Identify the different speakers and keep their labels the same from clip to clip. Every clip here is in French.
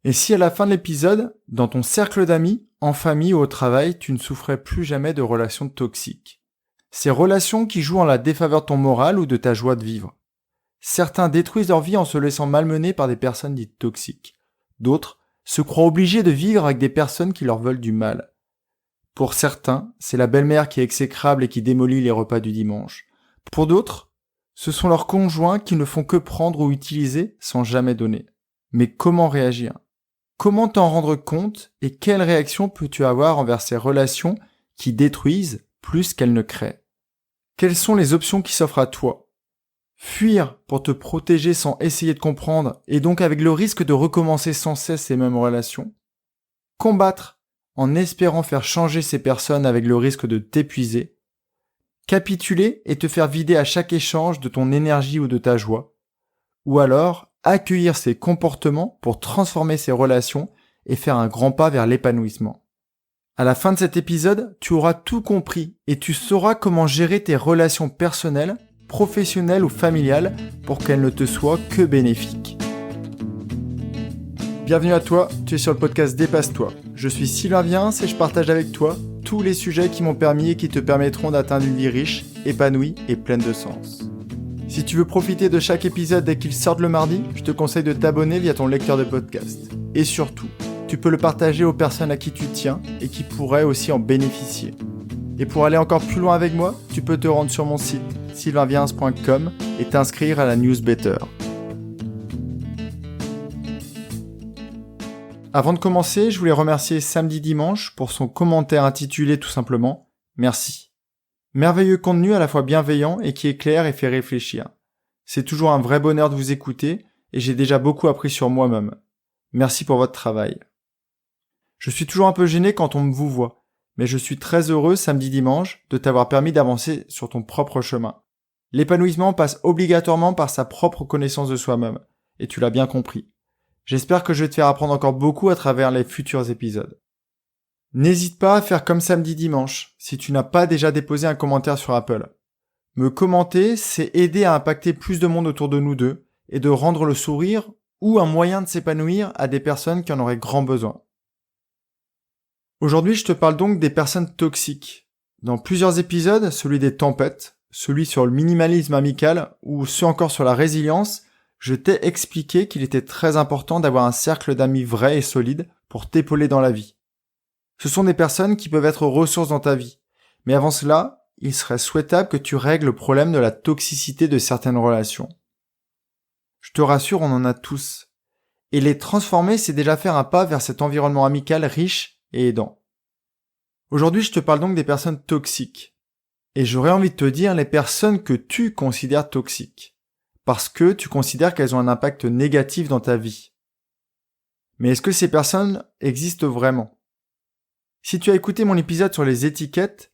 Speaker 1: Et si à la fin de l'épisode, dans ton cercle d'amis, en famille ou au travail, tu ne souffrais plus jamais de relations toxiques. Ces relations qui jouent en la défaveur de ton moral ou de ta joie de vivre. Certains détruisent leur vie en se laissant malmener par des personnes dites toxiques. D'autres se croient obligés de vivre avec des personnes qui leur veulent du mal. Pour certains, c'est la belle-mère qui est exécrable et qui démolit les repas du dimanche. Pour d'autres, ce sont leurs conjoints qui ne font que prendre ou utiliser sans jamais donner. Mais comment réagir ? Comment t'en rendre compte et quelle réaction peux-tu avoir envers ces relations qui détruisent plus qu'elles ne créent ? Quelles sont les options qui s'offrent à toi ? Fuir pour te protéger sans essayer de comprendre et donc avec le risque de recommencer sans cesse ces mêmes relations ? Combattre en espérant faire changer ces personnes avec le risque de t'épuiser ? Capituler et te faire vider à chaque échange de ton énergie ou de ta joie ? Ou alors accueillir ces comportements pour transformer ces relations et faire un grand pas vers l'épanouissement. À la fin de cet épisode, tu auras tout compris et tu sauras comment gérer tes relations personnelles, professionnelles ou familiales pour qu'elles ne te soient que bénéfiques. Bienvenue à toi, tu es sur le podcast Dépasse-toi. Je suis Sylvain Viens et je partage avec toi tous les sujets qui m'ont permis et qui te permettront d'atteindre une vie riche, épanouie et pleine de sens. Si tu veux profiter de chaque épisode dès qu'il sort le mardi, je te conseille de t'abonner via ton lecteur de podcast. Et surtout, tu peux le partager aux personnes à qui tu tiens et qui pourraient aussi en bénéficier. Et pour aller encore plus loin avec moi, tu peux te rendre sur mon site sylvainviens.com et t'inscrire à la newsletter. Avant de commencer, je voulais remercier Samedi Dimanche pour son commentaire intitulé tout simplement « Merci ». Merveilleux contenu à la fois bienveillant et qui éclaire et fait réfléchir. C'est toujours un vrai bonheur de vous écouter et j'ai déjà beaucoup appris sur moi-même. Merci pour votre travail. Je suis toujours un peu gêné quand on me vous voit, mais je suis très heureux Samedi Dimanche de t'avoir permis d'avancer sur ton propre chemin. L'épanouissement passe obligatoirement par sa propre connaissance de soi-même, et tu l'as bien compris. J'espère que je vais te faire apprendre encore beaucoup à travers les futurs épisodes. N'hésite pas à faire comme Samedi Dimanche, si tu n'as pas déjà déposé un commentaire sur Apple. Me commenter, c'est aider à impacter plus de monde autour de nous deux, et de rendre le sourire ou un moyen de s'épanouir à des personnes qui en auraient grand besoin. Aujourd'hui, je te parle donc des personnes toxiques. Dans plusieurs épisodes, celui des tempêtes, celui sur le minimalisme amical ou ceux encore sur la résilience, je t'ai expliqué qu'il était très important d'avoir un cercle d'amis vrais et solides pour t'épauler dans la vie. Ce sont des personnes qui peuvent être ressources dans ta vie. Mais avant cela, il serait souhaitable que tu règles le problème de la toxicité de certaines relations. Je te rassure, on en a tous. Et les transformer, c'est déjà faire un pas vers cet environnement amical riche et aidant. Aujourd'hui, je te parle donc des personnes toxiques. Et j'aurais envie de te dire les personnes que tu considères toxiques. Parce que tu considères qu'elles ont un impact négatif dans ta vie. Mais est-ce que ces personnes existent vraiment ? Si tu as écouté mon épisode sur les étiquettes,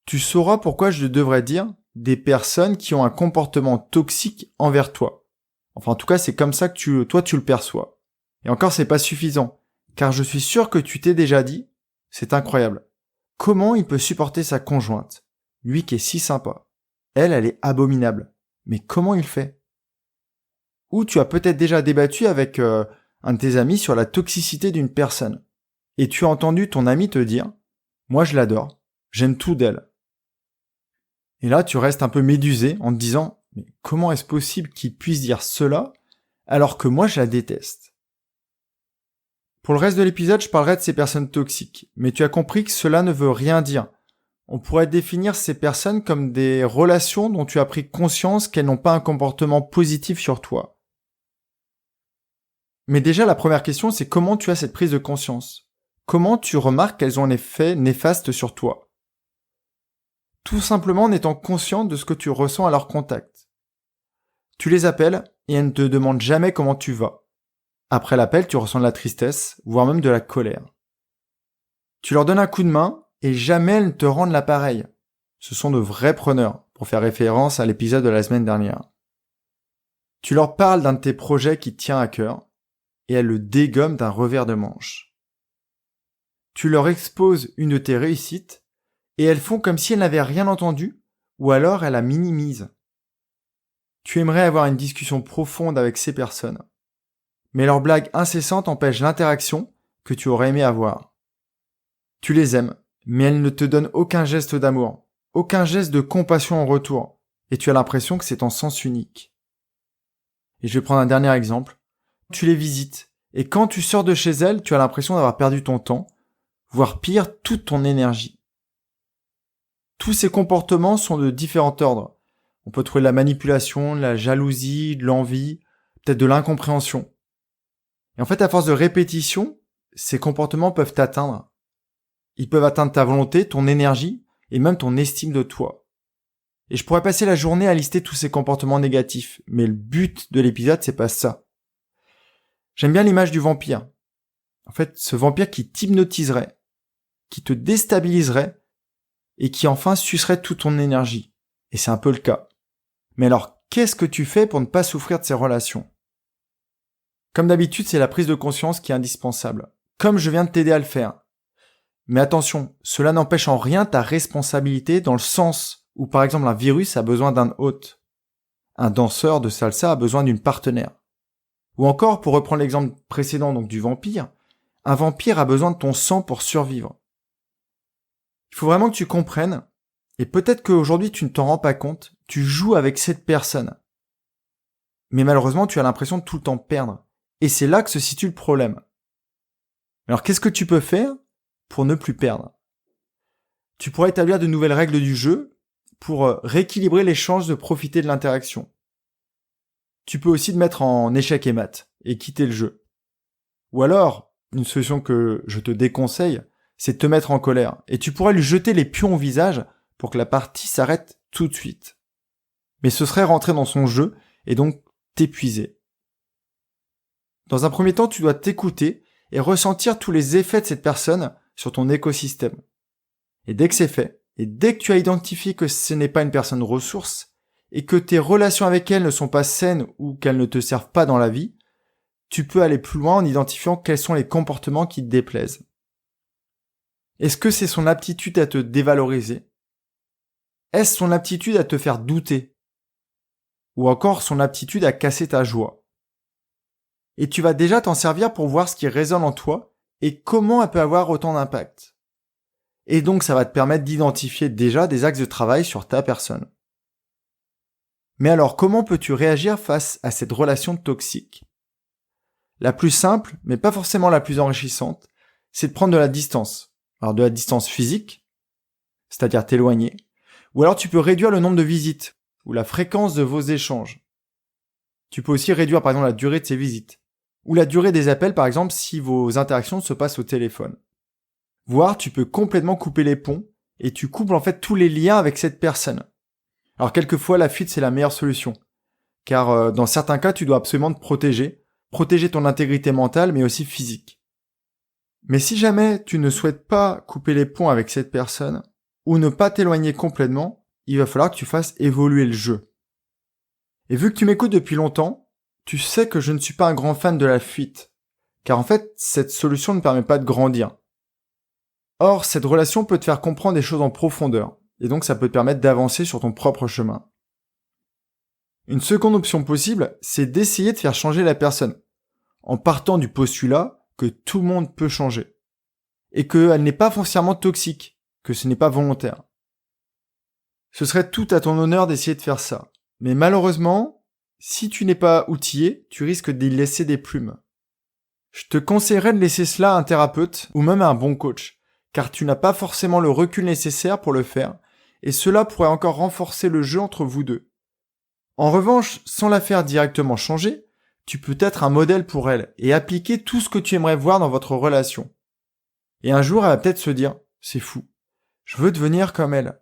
Speaker 1: tu sauras pourquoi je devrais dire des personnes qui ont un comportement toxique envers toi. Enfin, en tout cas, c'est comme ça que toi, tu le perçois. Et encore, c'est pas suffisant. Car je suis sûr que tu t'es déjà dit, c'est incroyable. Comment il peut supporter sa conjointe ? Lui qui est si sympa. Elle est abominable. Mais comment il fait ? Ou tu as peut-être déjà débattu avec un de tes amis sur la toxicité d'une personne. Et tu as entendu ton ami te dire « Moi je l'adore, j'aime tout d'elle ». Et là tu restes un peu médusé en te disant « Mais comment est-ce possible qu'il puisse dire cela alors que moi je la déteste ?» Pour le reste de l'épisode, je parlerai de ces personnes toxiques, mais tu as compris que cela ne veut rien dire. On pourrait définir ces personnes comme des relations dont tu as pris conscience qu'elles n'ont pas un comportement positif sur toi. Mais déjà la première question c'est comment tu as cette prise de conscience ? Comment tu remarques qu'elles ont un effet néfaste sur toi ? Tout simplement en étant conscient de ce que tu ressens à leur contact. Tu les appelles et elles ne te demandent jamais comment tu vas. Après l'appel, tu ressens de la tristesse, voire même de la colère. Tu leur donnes un coup de main et jamais elles ne te rendent l'appareil. Ce sont de vrais preneurs, pour faire référence à l'épisode de la semaine dernière. Tu leur parles d'un de tes projets qui te tient à cœur et elles le dégomment d'un revers de manche. Tu leur exposes une de tes réussites et elles font comme si elles n'avaient rien entendu ou alors elles la minimisent. Tu aimerais avoir une discussion profonde avec ces personnes. mais leurs blagues incessantes empêchent l'interaction que tu aurais aimé avoir. Tu les aimes, mais elles ne te donnent aucun geste d'amour, aucun geste de compassion en retour, et tu as l'impression que c'est en sens unique. Et je vais prendre un dernier exemple. Tu les visites, et quand tu sors de chez elles, tu as l'impression d'avoir perdu ton temps, voire pire, toute ton énergie. Tous ces comportements sont de différents ordres. On peut trouver de la manipulation, de la jalousie, de l'envie, peut-être de l'incompréhension. Et en fait, à force de répétition, ces comportements peuvent t'atteindre. Ils peuvent atteindre ta volonté, ton énergie, et même ton estime de toi. Et je pourrais passer la journée à lister tous ces comportements négatifs, mais le but de l'épisode, c'est pas ça. J'aime bien l'image du vampire. En fait, ce vampire qui t'hypnotiserait, qui te déstabiliserait, et qui enfin sucerait toute ton énergie. Et c'est un peu le cas. Mais alors, qu'est-ce que tu fais pour ne pas souffrir de ces relations ? Comme d'habitude, c'est la prise de conscience qui est indispensable, comme je viens de t'aider à le faire. Mais attention, cela n'empêche en rien ta responsabilité dans le sens où par exemple un virus a besoin d'un hôte. Un danseur de salsa a besoin d'une partenaire. Ou encore, pour reprendre l'exemple précédent donc du vampire, un vampire a besoin de ton sang pour survivre. Il faut vraiment que tu comprennes, et peut-être qu'aujourd'hui tu ne t'en rends pas compte, tu joues avec cette personne. Mais malheureusement, tu as l'impression de tout le temps perdre. Et c'est là que se situe le problème. Alors qu'est-ce que tu peux faire pour ne plus perdre ? Tu pourrais établir de nouvelles règles du jeu pour rééquilibrer les chances de profiter de l'interaction. Tu peux aussi te mettre en échec et mat et quitter le jeu. Ou alors, une solution que je te déconseille, c'est de te mettre en colère. Et tu pourrais lui jeter les pions au visage pour que la partie s'arrête tout de suite. Mais ce serait rentrer dans son jeu et donc t'épuiser. Dans un premier temps, tu dois t'écouter et ressentir tous les effets de cette personne sur ton écosystème. Et dès que c'est fait, et dès que tu as identifié que ce n'est pas une personne ressource, et que tes relations avec elle ne sont pas saines ou qu'elles ne te servent pas dans la vie, tu peux aller plus loin en identifiant quels sont les comportements qui te déplaisent. Est-ce que c'est son aptitude à te dévaloriser ? Est-ce son aptitude à te faire douter ? Ou encore son aptitude à casser ta joie ? Et tu vas déjà t'en servir pour voir ce qui résonne en toi et comment elle peut avoir autant d'impact. Et donc ça va te permettre d'identifier déjà des axes de travail sur ta personne. Mais alors comment peux-tu réagir face à cette relation toxique ? La plus simple, mais pas forcément la plus enrichissante, c'est de prendre de la distance. Alors de la distance physique, c'est-à-dire t'éloigner, ou alors tu peux réduire le nombre de visites, ou la fréquence de vos échanges. Tu peux aussi réduire par exemple la durée de ces visites, ou la durée des appels par exemple si vos interactions se passent au téléphone. Voire tu peux complètement couper les ponts, et tu coupes en fait tous les liens avec cette personne. Alors quelquefois la fuite c'est la meilleure solution, car dans certains cas tu dois absolument te protéger ton intégrité mentale mais aussi physique. Mais si jamais tu ne souhaites pas couper les ponts avec cette personne, ou ne pas t'éloigner complètement, il va falloir que tu fasses évoluer le jeu. Et vu que tu m'écoutes depuis longtemps, tu sais que je ne suis pas un grand fan de la fuite, car en fait cette solution ne permet pas de grandir. Or, cette relation peut te faire comprendre des choses en profondeur, et donc ça peut te permettre d'avancer sur ton propre chemin. Une seconde option possible, c'est d'essayer de faire changer la personne, en partant du postulat que tout le monde peut changer, et qu'elle n'est pas foncièrement toxique, que ce n'est pas volontaire. Ce serait tout à ton honneur d'essayer de faire ça, mais malheureusement, si tu n'es pas outillé, tu risques d'y laisser des plumes. Je te conseillerais de laisser cela à un thérapeute, ou même à un bon coach, car tu n'as pas forcément le recul nécessaire pour le faire, et cela pourrait encore renforcer le jeu entre vous deux. En revanche, sans la faire directement changer, tu peux être un modèle pour elle et appliquer tout ce que tu aimerais voir dans votre relation. Et un jour, elle va peut-être se dire, c'est fou, je veux devenir comme elle.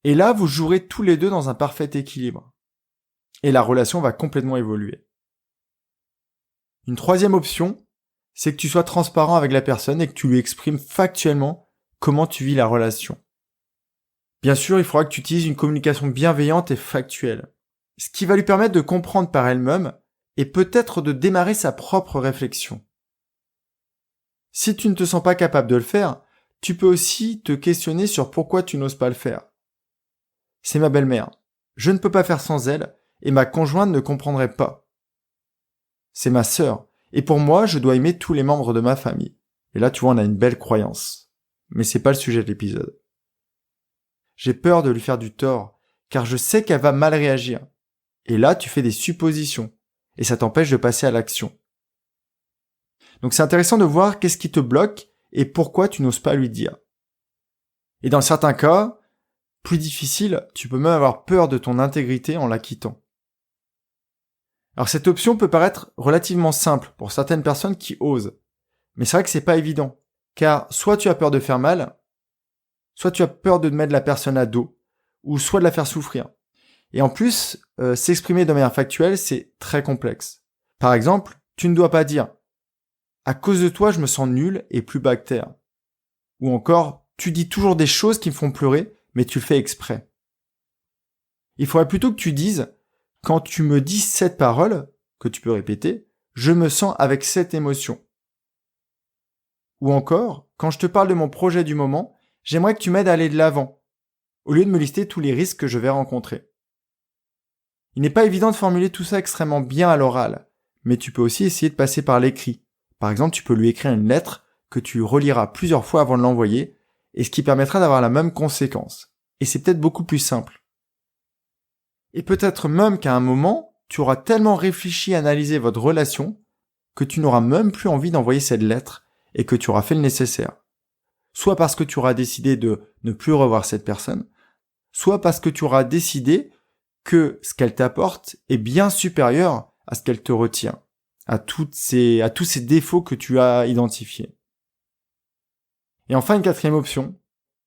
Speaker 1: Et là, vous jouerez tous les deux dans un parfait équilibre. Et la relation va complètement évoluer. Une troisième option, c'est que tu sois transparent avec la personne et que tu lui exprimes factuellement comment tu vis la relation. Bien sûr, il faudra que tu utilises une communication bienveillante et factuelle, ce qui va lui permettre de comprendre par elle-même et peut-être de démarrer sa propre réflexion. Si tu ne te sens pas capable de le faire, tu peux aussi te questionner sur pourquoi tu n'oses pas le faire. C'est ma belle-mère. Je ne peux pas faire sans elle et ma conjointe ne comprendrait pas. C'est ma sœur Et pour moi, je dois aimer tous les membres de ma famille. Et là, tu vois, on a une belle croyance. Mais c'est pas le sujet de l'épisode. J'ai peur de lui faire du tort, car je sais qu'elle va mal réagir. Et là, tu fais des suppositions, et ça t'empêche de passer à l'action. Donc c'est intéressant de voir qu'est-ce qui te bloque et pourquoi tu n'oses pas lui dire. Et dans certains cas, plus difficile, tu peux même avoir peur de ton intégrité en la quittant. Alors cette option peut paraître relativement simple pour certaines personnes qui osent. Mais c'est vrai que c'est pas évident. Car soit tu as peur de faire mal, soit tu as peur de mettre la personne à dos, ou soit de la faire souffrir. Et en plus, s'exprimer de manière factuelle, c'est très complexe. Par exemple, tu ne dois pas dire « À cause de toi, je me sens nul et plus bas que terre ». Ou encore « Tu dis toujours des choses qui me font pleurer, mais tu le fais exprès ». Il faudrait plutôt que tu dises « Quand tu me dis cette parole, que tu peux répéter, je me sens avec cette émotion ». Ou encore « Quand je te parle de mon projet du moment, j'aimerais que tu m'aides à aller de l'avant, au lieu de me lister tous les risques que je vais rencontrer ». Il n'est pas évident de formuler tout ça extrêmement bien à l'oral, mais tu peux aussi essayer de passer par l'écrit. Par exemple, tu peux lui écrire une lettre que tu reliras plusieurs fois avant de l'envoyer, et ce qui permettra d'avoir la même conséquence. Et c'est peut-être beaucoup plus simple. Et peut-être même qu'à un moment, tu auras tellement réfléchi et analysé votre relation que tu n'auras même plus envie d'envoyer cette lettre et que tu auras fait le nécessaire. Soit parce que tu auras décidé de ne plus revoir cette personne, soit parce que tu auras décidé que ce qu'elle t'apporte est bien supérieur à ce qu'elle te retient, à tous ces défauts que tu as identifiés. Et enfin, une quatrième option,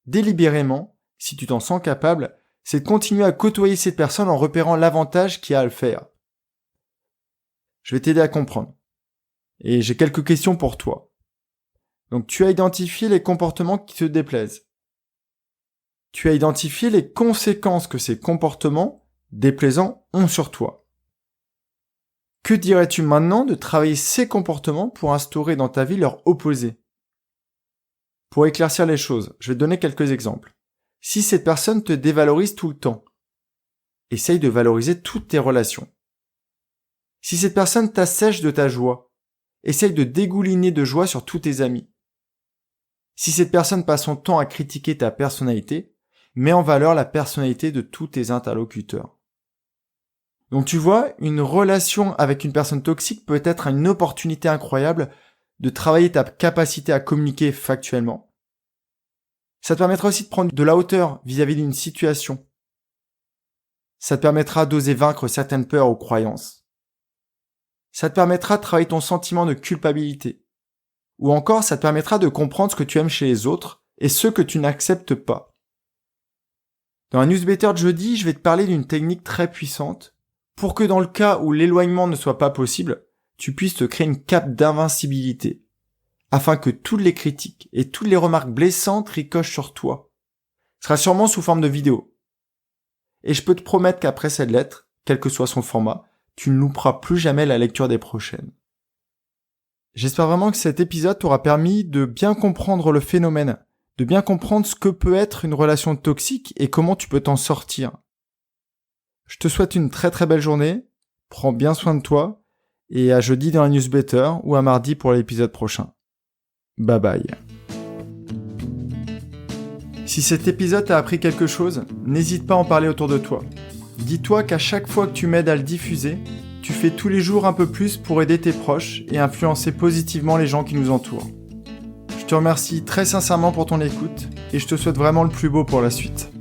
Speaker 1: délibérément, si tu t'en sens capable, c'est de continuer à côtoyer cette personne en repérant l'avantage qu'il y a à le faire. Je vais t'aider à comprendre. Et j'ai quelques questions pour toi. Donc, tu as identifié les comportements qui te déplaisent. Tu as identifié les conséquences que ces comportements déplaisants ont sur toi. Que dirais-tu maintenant de travailler ces comportements pour instaurer dans ta vie leur opposé ? Pour éclaircir les choses, je vais te donner quelques exemples. Si cette personne te dévalorise tout le temps, essaye de valoriser toutes tes relations. Si cette personne t'assèche de ta joie, essaye de dégouliner de joie sur tous tes amis. Si cette personne passe son temps à critiquer ta personnalité, mets en valeur la personnalité de tous tes interlocuteurs. Donc tu vois, une relation avec une personne toxique peut être une opportunité incroyable de travailler ta capacité à communiquer factuellement. Ça te permettra aussi de prendre de la hauteur vis-à-vis d'une situation. Ça te permettra d'oser vaincre certaines peurs ou croyances. Ça te permettra de travailler ton sentiment de culpabilité. Ou encore, ça te permettra de comprendre ce que tu aimes chez les autres et ce que tu n'acceptes pas. Dans la newsletter de jeudi, je vais te parler d'une technique très puissante pour que dans le cas où l'éloignement ne soit pas possible, tu puisses te créer une cape d'invincibilité, afin que toutes les critiques et toutes les remarques blessantes ricochent sur toi. Ce sera sûrement sous forme de vidéo. Et je peux te promettre qu'après cette lettre, quel que soit son format, tu ne louperas plus jamais la lecture des prochaines. J'espère vraiment que cet épisode t'aura permis de bien comprendre le phénomène, de bien comprendre ce que peut être une relation toxique et comment tu peux t'en sortir. Je te souhaite une très très belle journée, prends bien soin de toi, et à jeudi dans la newsletter ou à mardi pour l'épisode prochain. Bye bye. Si cet épisode t'a appris quelque chose, n'hésite pas à en parler autour de toi. Dis-toi qu'à chaque fois que tu m'aides à le diffuser, tu fais tous les jours un peu plus pour aider tes proches et influencer positivement les gens qui nous entourent. Je te remercie très sincèrement pour ton écoute et je te souhaite vraiment le plus beau pour la suite.